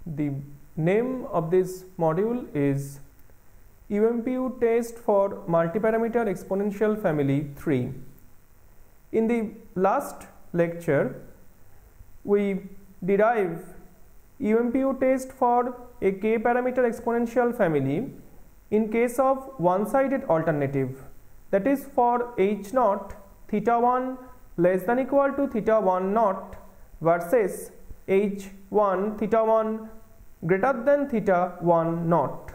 The name of this module is UMPU test for multiparameter exponential family 3. In the last lecture, we derive UMPU test for a k-parameter exponential family in case of one-sided alternative, that is for h naught theta 1 less than equal to theta 1 naught versus h1 theta 1 greater than theta 1 naught.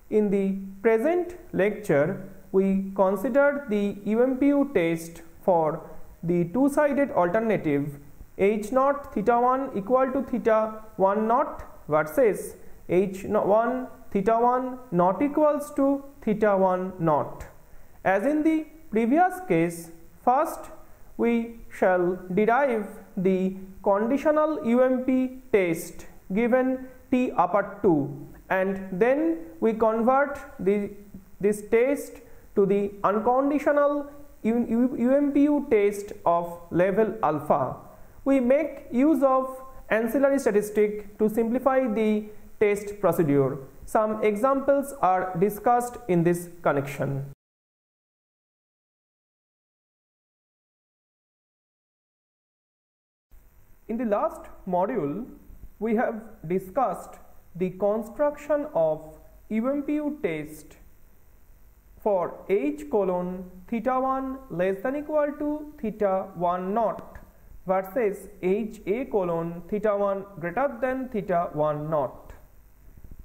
In the present lecture, we considered the UMPU test for the two-sided alternative h naught theta 1 equal to theta 1 naught versus h1 theta 1 not equals to theta 1 naught. As in the previous case, first we shall derive the conditional UMP test given t upper 2, and then we convert this test to the unconditional UMPU test of level alpha. We make use of ancillary statistic to simplify the test procedure. Some examples are discussed in this connection. In the last module, we have discussed the construction of UMPU test for h colon theta 1 less than equal to theta 1 naught versus h a colon theta 1 greater than theta 1 naught.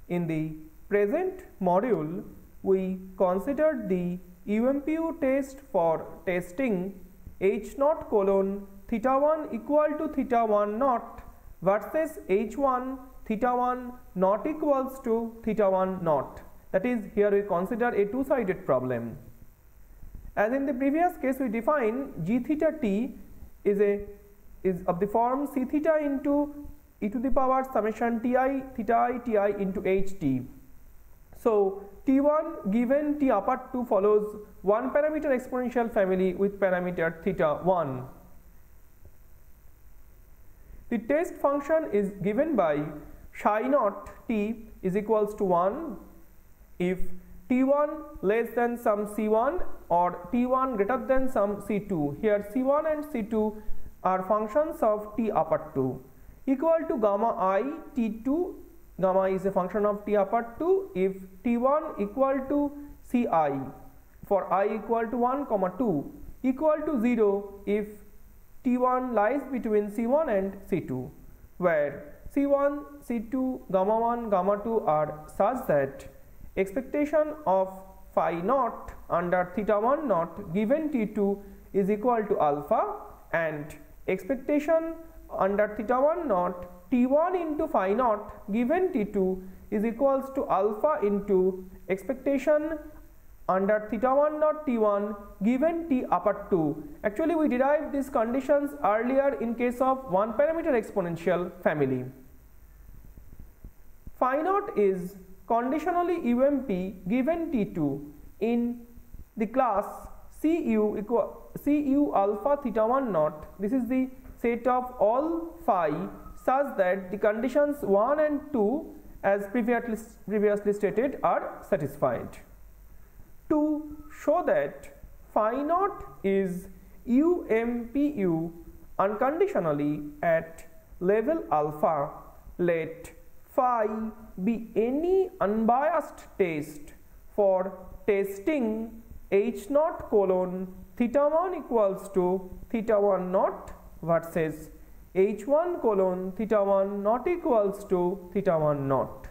In the present module, we considered the UMPU test for testing h naught colon theta 1 equal to theta 1 naught versus h1 theta 1 not equals to theta 1 naught. That is, here we consider a two-sided problem. As in the previous case, we define g theta t is of the form c theta into e to the power summation ti theta I ti into ht. So t1 given t upper 2 follows one parameter exponential family with parameter theta 1. The test function is given by psi naught t is equals to 1 if t1 less than some c1 or t1 greater than some c2. Here c1 and c2 are functions of t upper 2, equal to gamma I t2. Gamma is a function of t upper 2 if t1 equal to ci for I equal to 1 comma 2, equal to 0 if t1 lies between c1 and c2, where c1, c2, gamma 1, gamma 2 are such that expectation of phi naught under theta 1 naught given t2 is equal to alpha, and expectation under theta 1 naught t1 into phi naught given t2 is equals to alpha into expectation under theta 1 naught t1 given t upper 2. Actually, we derived these conditions earlier in case of one parameter exponential family. Phi naught is conditionally UMP given t2 in the class Cu alpha theta 1 naught. This is the set of all phi such that the conditions 1 and 2 as previously stated are satisfied. To show that phi naught is UMPU unconditionally at level alpha, let phi be any unbiased test for testing h naught colon theta 1 equals to theta 1 naught versus h1 colon theta 1 not equals to theta 1 naught.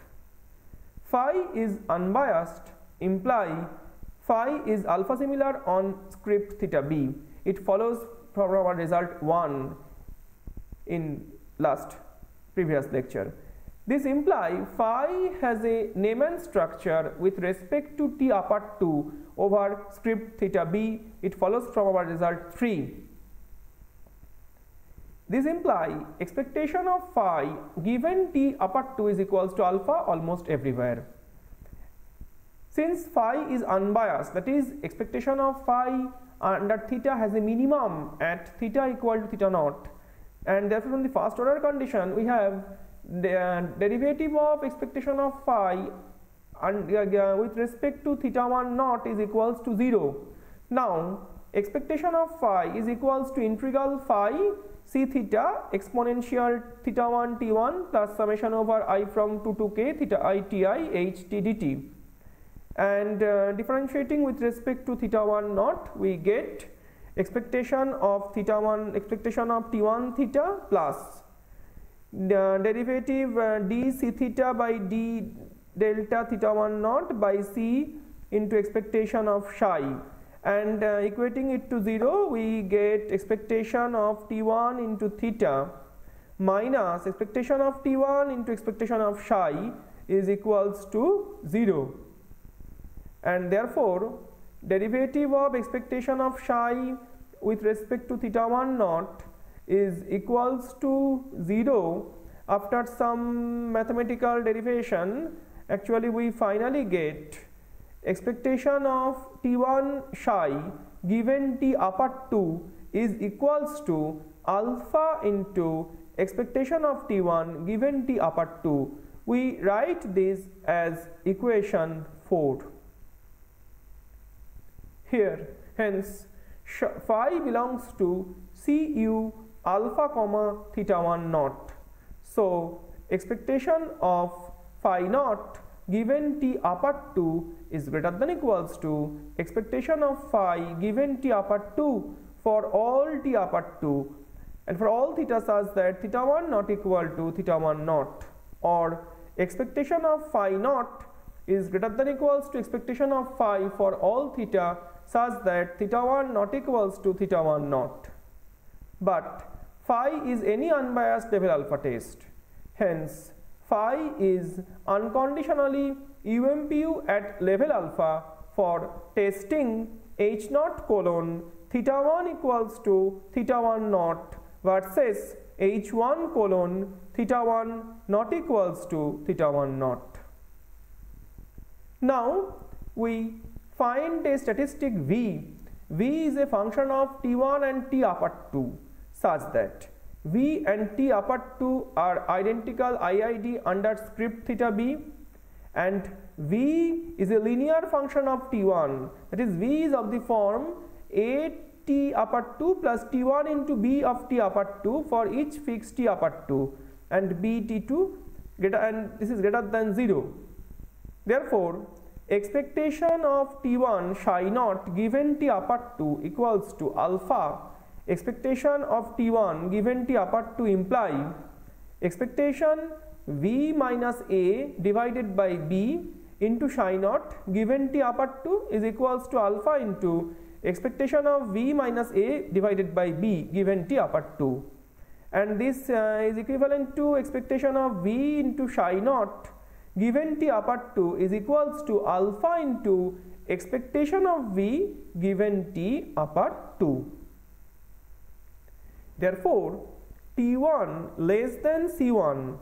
Phi is unbiased imply phi is alpha similar on script theta b. It follows from our result 1 in previous lecture. This implies phi has a Neyman structure with respect to t upper 2 over script theta b. It follows from our result 3. This implies expectation of phi given t upper 2 is equals to alpha almost everywhere. Since phi is unbiased, that is expectation of phi under theta has a minimum at theta equal to theta naught, and therefore from the first order condition we have the derivative of expectation of phi and with respect to theta 1 naught is equals to 0. Now expectation of phi is equals to integral phi c theta exponential theta 1 t1 plus summation over I from 2 to k theta I ti h t dt, and differentiating with respect to theta 1 naught, we get expectation of theta 1 expectation of t1 theta plus the derivative d c theta by d delta theta 1 naught by c into expectation of psi, and equating it to 0, we get expectation of t1 into theta minus expectation of t1 into expectation of psi is equals to 0, and therefore derivative of expectation of psi with respect to theta 1 naught is equals to 0. After some mathematical derivation, actually we finally get expectation of t1 psi given t upper 2 is equals to alpha into expectation of t1 given t upper 2. We write this as equation 4 here. Hence phi belongs to cu alpha comma theta 1 naught. So expectation of phi naught given t upper 2 is greater than equals to expectation of phi given t upper 2 for all t upper 2 and for all theta such that theta 1 not equal to theta 1 naught, or expectation of phi naught is greater than equals to expectation of phi for all theta such that theta 1 not equals to theta 1 naught. But phi is any unbiased level alpha test. Hence phi is unconditionally UMPU at level alpha for testing h naught colon theta 1 equals to theta 1 naught versus h1 colon theta 1 not equals to theta 1 naught. Now we find a statistic v. V is a function of t1 and t upper 2 such that v and t upper 2 are identical IID under script theta b, and v is a linear function of t1, that is v is of the form a t upper 2 plus t1 into b of t upper 2 for each fixed t upper 2 and b t2 greater, and this is greater than 0. Therefore expectation of t1 psi naught given t upper 2 equals to alpha expectation of t1 given t upper 2 imply expectation v minus a divided by b into psi naught given t upper 2 is equals to alpha into expectation of v minus a divided by b given t upper 2, and this is equivalent to expectation of v into psi naught given t upper 2 is equals to alpha into expectation of v given t upper 2. Therefore t1 less than c1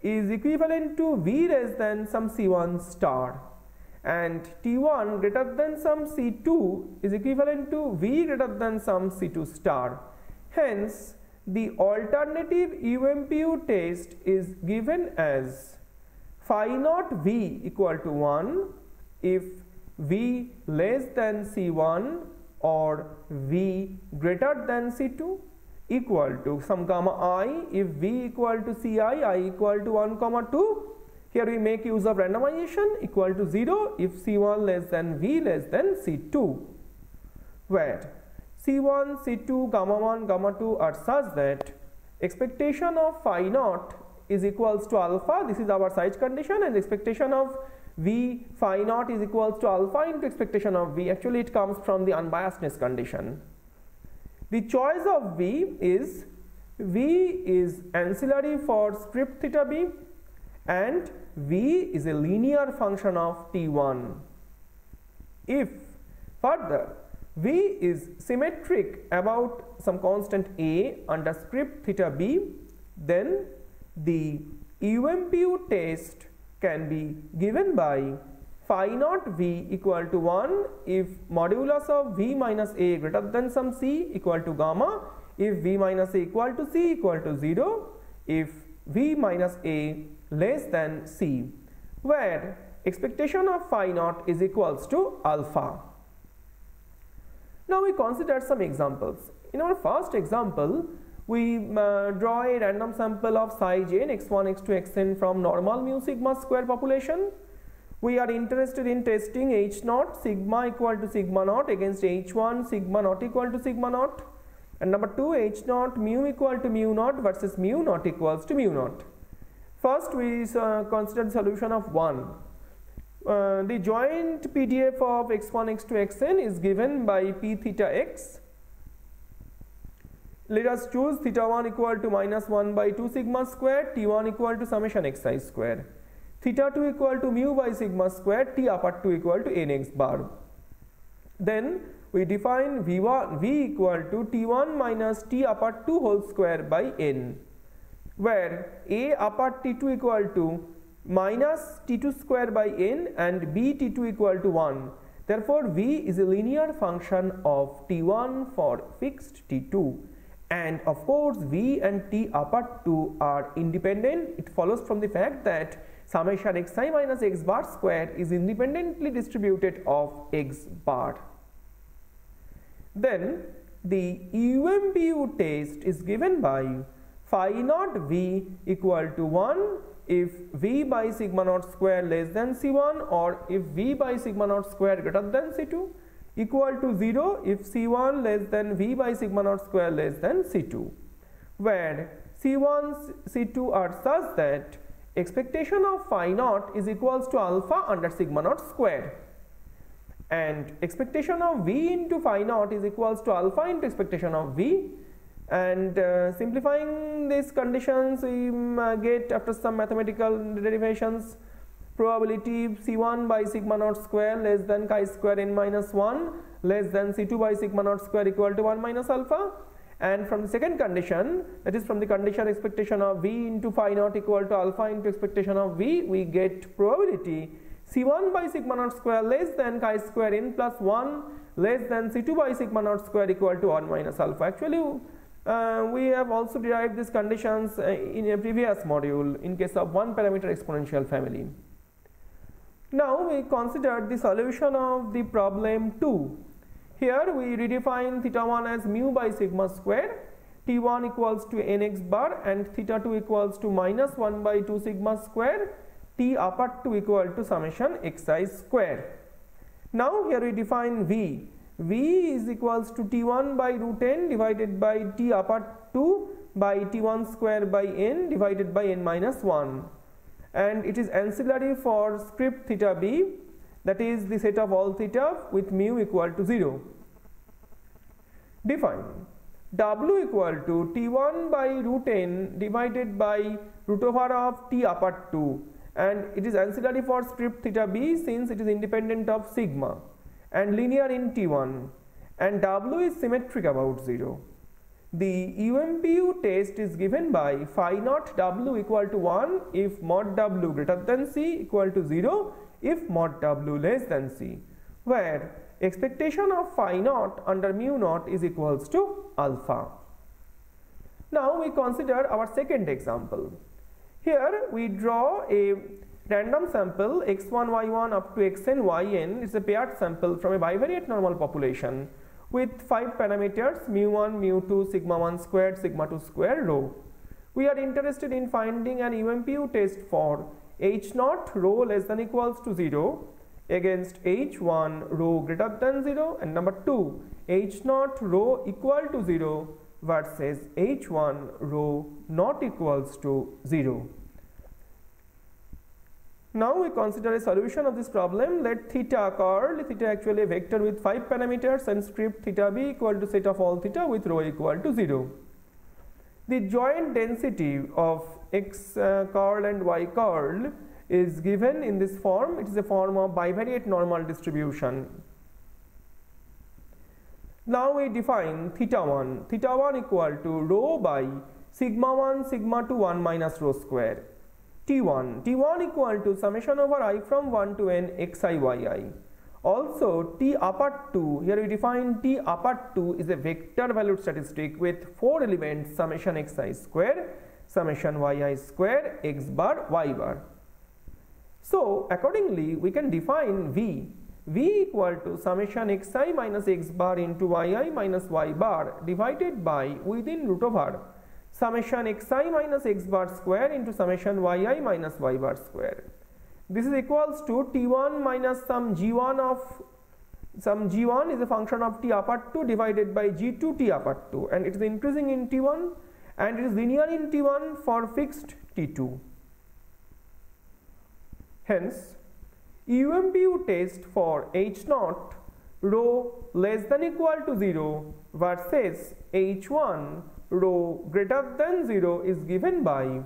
is equivalent to v less than some c1 star, and t1 greater than some c2 is equivalent to v greater than some c2 star. Hence the alternative UMPU test is given as phi naught v equal to 1 if v less than c1 or v greater than c2, equal to some gamma I if v equal to ci, I equal to 1 comma 2. Here we make use of randomization, equal to 0 if c1 less than v less than c2, where c1, c2, gamma 1, gamma 2 are such that expectation of phi naught is equals to alpha, this is our size condition, and expectation of v phi naught is equals to alpha into expectation of v. Actually it comes from the unbiasedness condition. The choice of v is ancillary for script theta b, and v is a linear function of t1. If further v is symmetric about some constant a under script theta b, then the UMPU test can be given by phi naught v equal to 1 if modulus of v minus a greater than some c equal to gamma, if v minus a equal to c equal to 0, if v minus a less than c, where expectation of phi naught is equals to alpha. Now we consider some examples. In our first example, we draw a random sample of size n, x1, x2, xn from normal mu sigma square population. We are interested in testing h naught sigma equal to sigma naught against h1 sigma not equal to sigma naught, and number 2 h naught mu equal to mu naught versus mu not equals to mu naught. First we consider the solution of 1. The joint PDF of x1, x2, xn is given by p theta x. Let us choose theta 1 equal to minus 1 by 2 sigma square, t1 equal to summation xi square, theta 2 equal to mu by sigma square, t upper 2 equal to nx bar. Then we define v equal to t1 minus t upper 2 whole square by n, where a upper t2 equal to minus t2 square by n and b t2 equal to 1. Therefore, v is a linear function of t1 for fixed t2. And of course, v and t upper 2 are independent. It follows from the fact that summation xi minus x bar square is independently distributed of x bar. Then the UMPU test is given by phi naught v equal to 1 if v by sigma naught square less than c1, or if v by sigma naught square greater than c2, equal to 0 if c1 less than v by sigma naught square less than c2, where c1, c2 are such that expectation of phi naught is equals to alpha under sigma naught square, and expectation of v into phi naught is equals to alpha into expectation of v. And simplifying these conditions, we get, after some mathematical derivations, probability c1 by sigma naught square less than chi square n minus 1 less than c2 by sigma naught square equal to 1 minus alpha. And from the second condition, that is from the condition expectation of v into phi naught equal to alpha into expectation of v, we get probability c1 by sigma naught square less than chi square n plus 1 less than c2 by sigma naught square equal to 1 minus alpha. Actually, we have also derived these conditions in a previous module in case of one parameter exponential family. Now we consider the solution of the problem 2. Here we redefine theta 1 as mu by sigma square, t1 equals to nx bar, and theta 2 equals to minus 1 by 2 sigma square, t upper 2 equal to summation xi square. Now here we define v. V is equals to t1 by root n divided by t upper 2 by t1 square by n divided by n minus 1, and it is ancillary for script theta b, that is the set of all theta with mu equal to 0. Define w equal to t1 by root n divided by root over of t upper 2, and it is ancillary for script theta b since it is independent of sigma and linear in t1, and w is symmetric about 0. The UMPU test is given by phi naught w equal to 1 if mod w greater than c, equal to 0 if mod w less than c, where expectation of phi naught under mu naught is equals to alpha. Now we consider our second example. Here we draw a random sample x1 y1 up to xn yn. It's a paired sample from a bivariate normal population with 5 parameters mu1, mu2, sigma 1 squared, sigma 2 squared rho. We are interested in finding an UMPU test for h naught rho less than equals to 0 against h1 rho greater than 0, and number 2 h naught rho equal to 0 versus h1 rho not equals to 0. Now we consider a solution of this problem. Let theta occur, theta actually a vector with 5 parameters, and script theta b equal to set of all theta with rho equal to 0. The joint density of x curl and y curl is given in this form. It is a form of bivariate normal distribution. Now we define theta 1. Theta 1 equal to rho by sigma 1 sigma 2 1 minus rho square. T1 equal to summation over I from 1 to n xi yi. Also t upper 2, here we define t upper 2 is a vector valued statistic with 4 elements summation xi square. summation yi square x bar y bar. So accordingly we can define v equal to summation xi minus x bar into yi minus y bar divided by within root over summation xi minus x bar square into summation yi minus y bar square. This is equals to t1 minus some g1 is a function of t upper 2 divided by g2 t upper 2, and it is increasing in t1 and it is linear in t1 for fixed t2. Hence UMPU test for h0 rho less than equal to 0 versus h1 rho greater than 0 is given by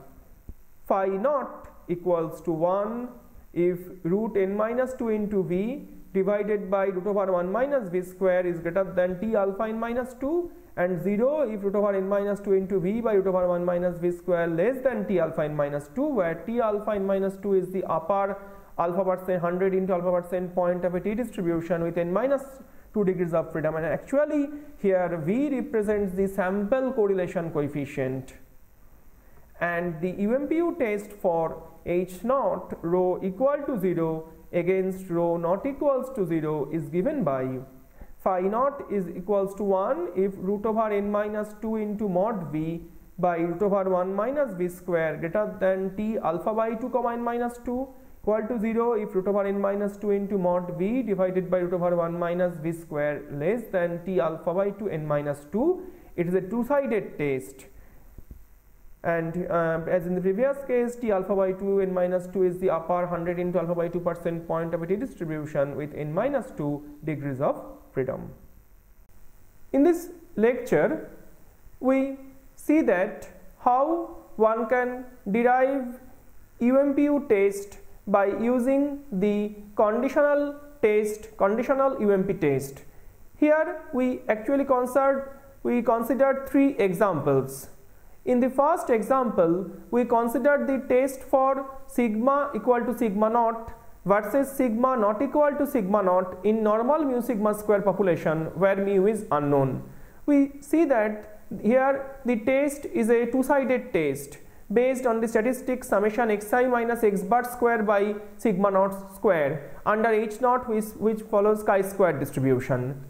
phi naught equals to 1 if root n minus 2 into v divided by root over 1 minus v square is greater than t alpha n minus 2, and 0 if root over n minus 2 into v by root over 1 minus v square less than t alpha n minus 2, where t alpha n minus 2 is the upper alpha percent 100 into alpha percent point of a t distribution with n minus 2 degrees of freedom, and actually here v represents the sample correlation coefficient, and the UMPU test for h0 rho equal to 0 against rho not equals to 0 is given by phi naught is equals to 1 if root over n minus 2 into mod v by root over 1 minus v square greater than t alpha by 2 comma n minus 2 equal to 0 if root over n minus 2 into mod v divided by root over 1 minus v square less than t alpha by 2 n minus 2. It is a two-sided test, and as in the previous case, t alpha by 2 n minus 2 is the upper 100 into alpha by 2% point of a t distribution with n minus 2 degrees of freedom. In this lecture we see that how one can derive UMPU test by using the conditional UMP test. Here we actually considered three examples. In the first example, we considered the test for sigma equal to sigma naught versus sigma not equal to sigma naught in normal mu sigma square population where mu is unknown. We see that here the test is a two-sided test based on the statistic summation xi minus x bar square by sigma naught square under h naught which follows chi-square distribution.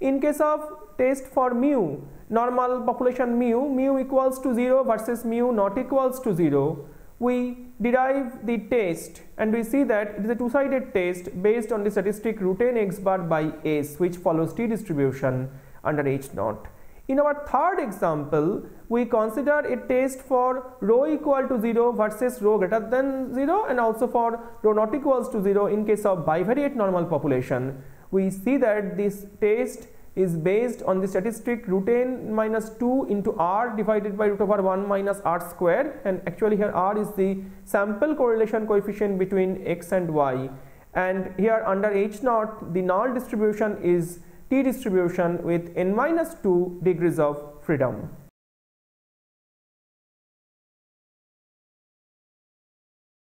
In case of test for mu, normal population mu equals to 0 versus mu not equals to 0, we derive the test and we see that it is a two-sided test based on the statistic root n x bar by s which follows t distribution under h naught. In our third example, we consider a test for rho equal to 0 versus rho greater than 0 and also for rho not equals to 0 in case of bivariate normal population. We see that this test is based on the statistic root n minus 2 into r divided by root over 1 minus r square, and actually here r is the sample correlation coefficient between x and y, and here under h naught the null distribution is t distribution with n minus 2 degrees of freedom.